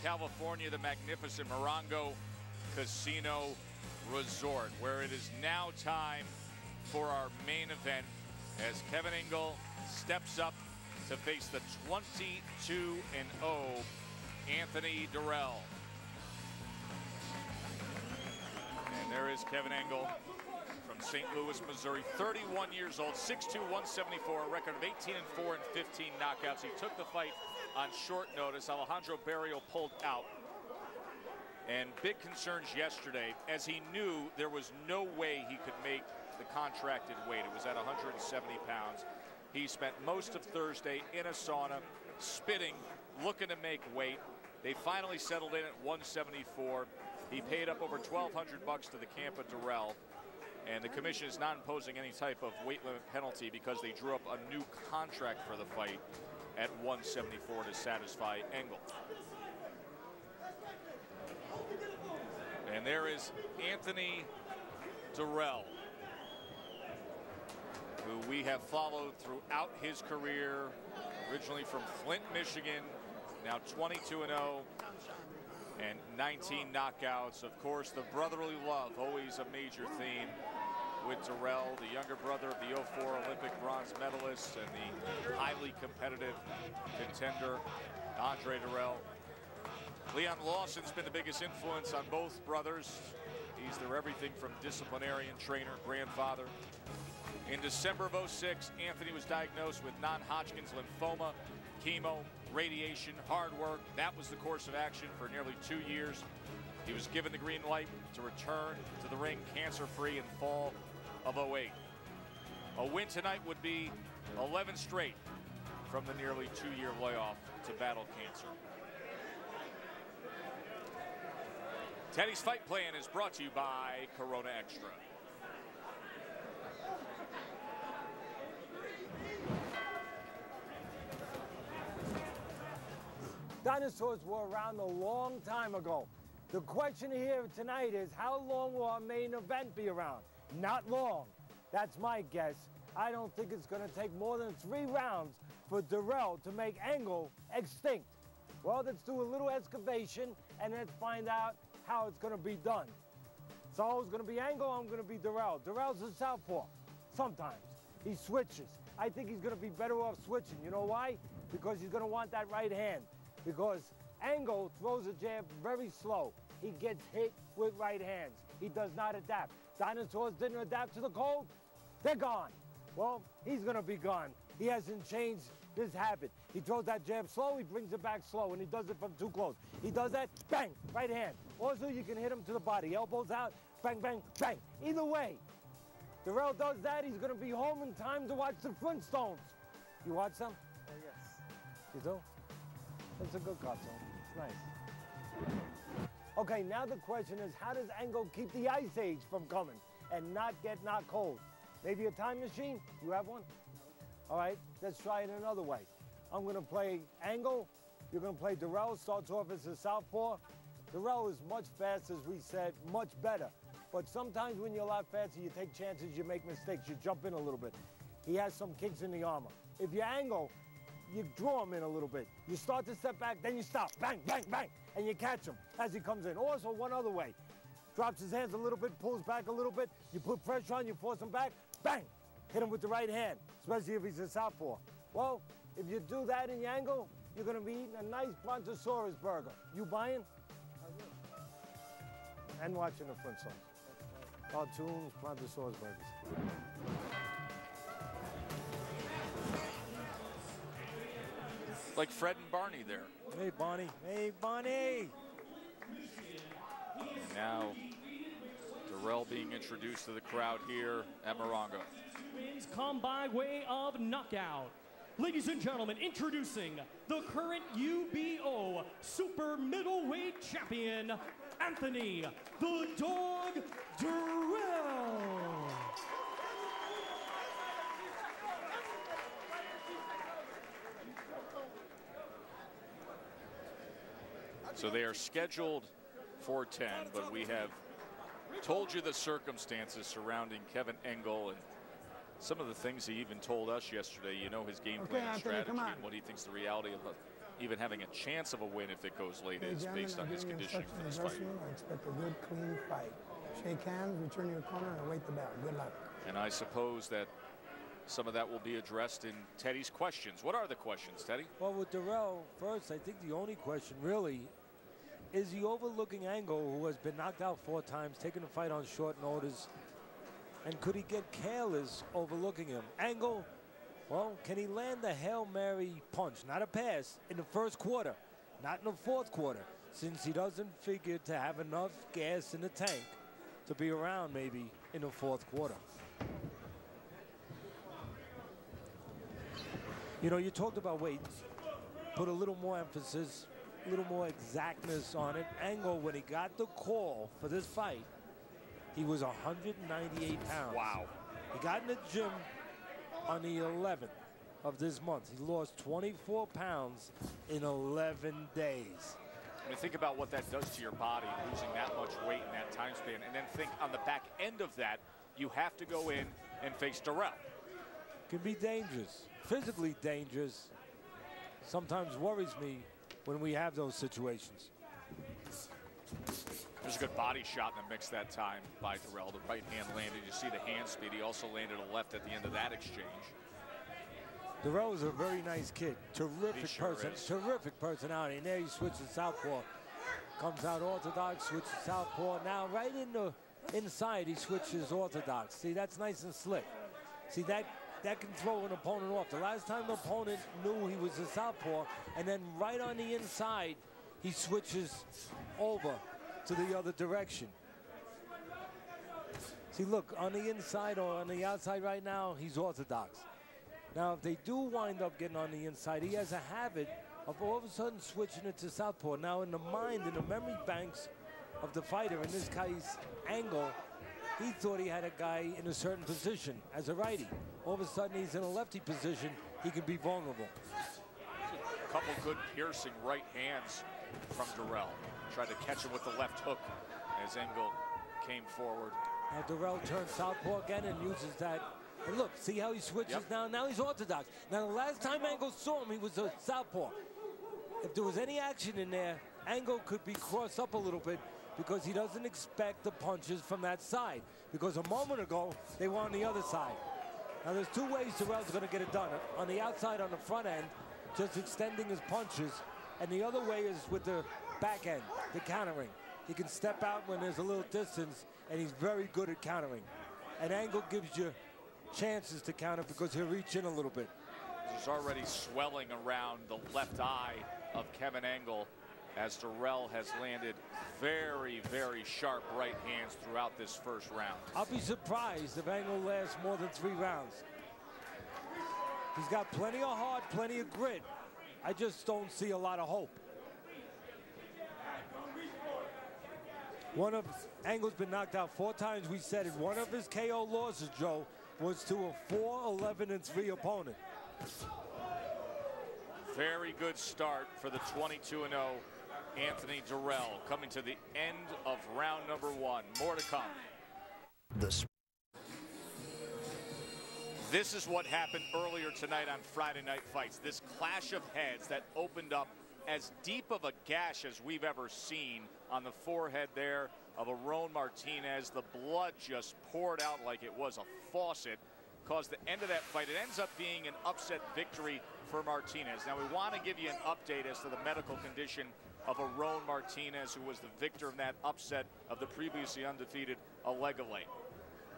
California, the magnificent Morongo Casino Resort, where it is now time for our main event as Kevin Engel steps up to face the 22-0 Anthony Dirrell. And there is Kevin Engel from St. Louis, Missouri, 31 years old, 6'2", 174, a record of 18-4 and 15 knockouts. He took the fight on short notice. Alejandro Barrio pulled out. And big concerns yesterday, as he knew there was no way he could make the contracted weight. It was at 170 pounds. He spent most of Thursday in a sauna, spitting, looking to make weight. They finally settled in at 174. He paid up over $1,200 to the camp of Dirrell. And the commission is not imposing any type of weight limit penalty because they drew up a new contract for the fight at 174 to satisfy Engel. And there is Anthony Dirrell, who we have followed throughout his career, originally from Flint, Michigan, now 22-0 and 19 knockouts. Of course, the brotherly love, always a major theme with Dirrell, the younger brother of the 04 Olympic bronze medalist and the highly competitive contender, Andre Dirrell. Leon Lawson's been the biggest influence on both brothers. He's their everything from disciplinarian, trainer, grandfather. In December of '06, Anthony was diagnosed with non-Hodgkin's lymphoma, chemo, radiation, hard work. That was the course of action for nearly 2 years. He was given the green light to return to the ring cancer-free in fall of '08. A win tonight would be 11 straight from the nearly 2-year layoff to battle cancer. Teddy's Fight Plan is brought to you by Corona Extra. Dinosaurs were around a long time ago. The question here tonight is, how long will our main event be around? Not long. That's my guess. I don't think it's going to take more than 3 rounds for Dirrell to make Engel extinct. Well, let's do a little excavation and let's find out how it's going to be done. So it's going to be Engel, I'm going to be Dirrell. Dirrell's a southpaw. Sometimes. He switches. I think he's going to be better off switching. You know why? Because he's going to want that right hand. Because Engel throws a jab very slow. He gets hit with right hands. He does not adapt. Dinosaurs didn't adapt to the cold. They're gone. Well, he's going to be gone. He hasn't changed his habit. He throws that jab slow, he brings it back slow, and he does it from too close. He does that, bang, right hand. Also, you can hit him to the body. Elbows out, bang, bang, bang. Either way, Dirrell does that, he's going to be home in time to watch the Flintstones. You watch them? Oh, yes. You do? That's a good cartoon. It's nice. Okay, now the question is, how does Engel keep the Ice Age from coming and not get knocked cold? Maybe a time machine? You have one? All right, let's try it another way. I'm going to play Engel. You're going to play Dirrell. Starts off as a southpaw. Dirrell is much faster, as we said, much better. But sometimes when you're a lot faster, you take chances, you make mistakes, you jump in a little bit. He has some kinks in the armor. If you Engel, you draw him in a little bit. You start to step back, then you stop. Bang, bang, bang. And you catch him as he comes in. Also, one other way. Drops his hands a little bit, pulls back a little bit. You put pressure on, you force him back. Bang. Hit him with the right hand, especially if he's a southpaw. Well, if you do that in your Engel, you're going to be eating a nice Brontosaurus burger. You buying? I will. And watching the Flintstones. Cartoons, Brontosaurus burgers. Like Fred and Barney there. Hey, Barney. Hey, Barney. And now Dirrell being introduced to the crowd here at Morongo. Wins come by way of knockout. Ladies and gentlemen, introducing the current UBO super middleweight champion, Anthony the Dog Dirrell. So they are scheduled for 10, but we have told you the circumstances surrounding Kevin Engel and some of the things he even told us yesterday. You know his game plan and strategy and what he thinks the reality of even having a chance of a win if it goes late is based on his conditioning for this fight. I expect a good, clean fight. Shake hands, return to your corner, and await the bell. Good luck. And I suppose that some of that will be addressed in Teddy's questions. What are the questions, Teddy? Well, with Dirrell, first, I think the only question really is he overlooking Engel, who has been knocked out 4 times, taking the fight on short notice, and could he get careless overlooking him? Engel, well, can he land the Hail Mary punch, not a pass, in the first quarter, not in the fourth quarter, since he doesn't figure to have enough gas in the tank to be around maybe in the fourth quarter. You know, you talked about weight. Put a little more emphasis, a little more exactness on it. Engel, when he got the call for this fight, he was 198 pounds. Wow. He got in the gym on the 11th of this month. He lost 24 pounds in 11 days. I mean, think about what that does to your body, losing that much weight in that time span. And then think on the back end of that, you have to go in and face Dirrell. Can be dangerous, physically dangerous. Sometimes worries me when we have those situations. There's a good body shot in the mix that time by Dirrell. The right hand landed. You see the hand speed. He also landed a left at the end of that exchange. Dirrell is a very nice kid. Terrific person, terrific personality. And there he switches southpaw. Comes out orthodox, switches southpaw. Now right in the inside he switches orthodox. See, that's nice and slick. See, that can throw an opponent off. The last time the opponent knew he was a southpaw, and then right on the inside he switches over to the other direction. See, look, on the inside or on the outside right now, he's orthodox. Now, if they do wind up getting on the inside, he has a habit of all of a sudden switching it to southpaw. Now, in the mind, in the memory banks of the fighter, in this case, Engel, he thought he had a guy in a certain position as a righty. All of a sudden, he's in a lefty position. He can be vulnerable. A couple good piercing right hands from Dirrell. Tried to catch him with the left hook as Engel came forward. Now, Dirrell turns southpaw again and uses that. And look, see how he switches now? Now he's orthodox. Now, the last time Engel saw him, he was a southpaw. If there was any action in there, Engel could be crossed up a little bit because he doesn't expect the punches from that side. Because a moment ago, they were on the other side. Now, there's 2 ways Dirrell's going to get it done. On the outside, on the front end, just extending his punches. And the other way is with the back end, the countering. He can step out when there's a little distance, and he's very good at countering. And Engel gives you chances to counter because he'll reach in a little bit. There's already swelling around the left eye of Kevin Engel as Dirrell has landed very, very sharp right hands throughout this first round. I'll be surprised if Engel lasts more than 3 rounds. He's got plenty of heart, plenty of grit. I just don't see a lot of hope. Engel's been knocked out 4 times, we said it. One of his KO losses, Joe, was to a 4-11-3 opponent. Very good start for the 22-0 Anthony Dirrell, coming to the end of round number 1. More to come. This is what happened earlier tonight on Friday Night Fights. This clash of heads that opened up as deep of a gash as we've ever seen on the forehead there of Aron Martinez. The blood just poured out like it was a faucet. Caused the end of that fight. It ends up being an upset victory for Martinez. Now, we want to give you an update as to the medical condition of Aron Martinez, who was the victor in that upset of the previously undefeated Alegale.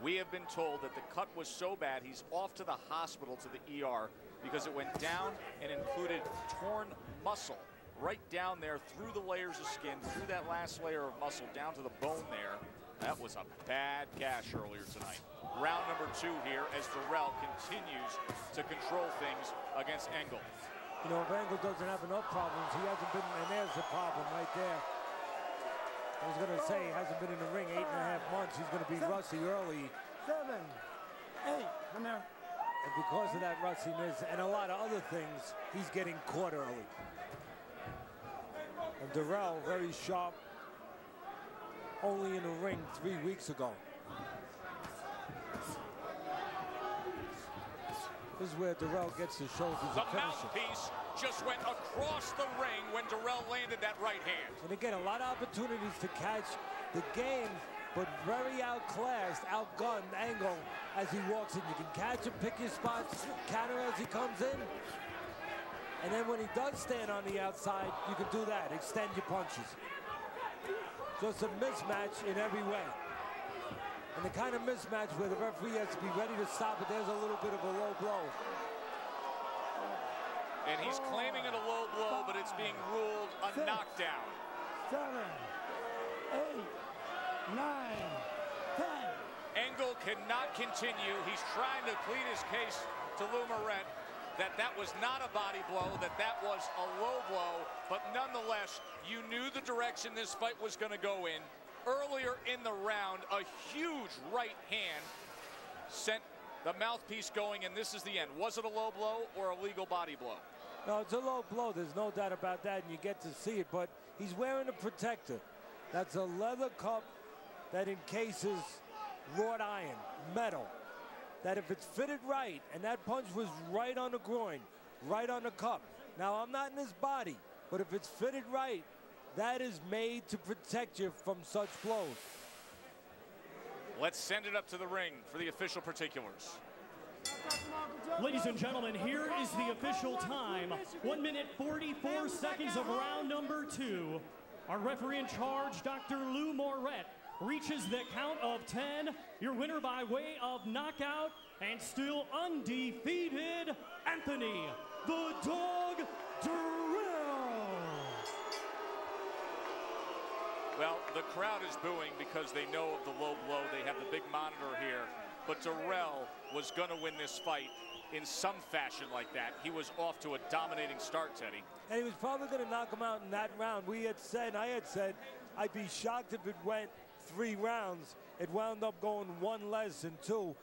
We have been told that the cut was so bad he's off to the hospital, to the ER, because it went down and included torn muscle right down there through the layers of skin, through that last layer of muscle, down to the bone there. That was a bad gash earlier tonight. Round number 2 here as Dirrell continues to control things against Engel. You know, if Engel doesn't have enough problems, he hasn't been, and there's the problem right there. I was going to say, he hasn't been in the ring 8.5 months. He's going to be rusty early. 7, 8, come here. And because of that rustiness and a lot of other things, he's getting caught early. And Dirrell, very sharp, only in the ring 3 weeks ago. This is where Dirrell gets the shoulders The and finishes. mouthpiece just went across the ring when Dirrell landed that right hand. And again, a lot of opportunities to catch the game, but very outclassed, outgunned Engel as he walks in. You can catch him, pick your spots, counter as he comes in. And then when he does stand on the outside, you can do that, extend your punches. So it's a mismatch in every way. And the kind of mismatch where the referee has to be ready to stop it, there's a little bit of a low blow. And he's claiming it a low blow, but it's being ruled a knockdown. 7, 8, 9, 10. Engel cannot continue. He's trying to plead his case to Lou Moret that was not a body blow, that was a low blow, but nonetheless, you knew the direction this fight was going to go in. Earlier in the round, a huge right hand sent the mouthpiece going, and this is the end. Was it a low blow or a legal body blow? No, it's a low blow. There's no doubt about that, and you get to see it, but he's wearing a protector. That's a leather cup that encases wrought iron, metal, that if it's fitted right, and that punch was right on the groin, right on the cup. Now, I'm not in his body, but if it's fitted right, that is made to protect you from such blows. Let's send it up to the ring for the official particulars. Ladies and gentlemen, here is the official time. 1 minute, 44 seconds of round number 2. Our referee in charge, Dr. Lou Moret, reaches the count of 10. Your winner by way of knockout and still undefeated, Anthony the Dog Dirrell. Well, the crowd is booing because they know of the low blow. They have the big monitor here. But Dirrell was going to win this fight in some fashion like that. He was off to a dominating start, Teddy. And he was probably going to knock him out in that round. I had said, I'd be shocked if it went 3 rounds. It wound up going 1 less than 2.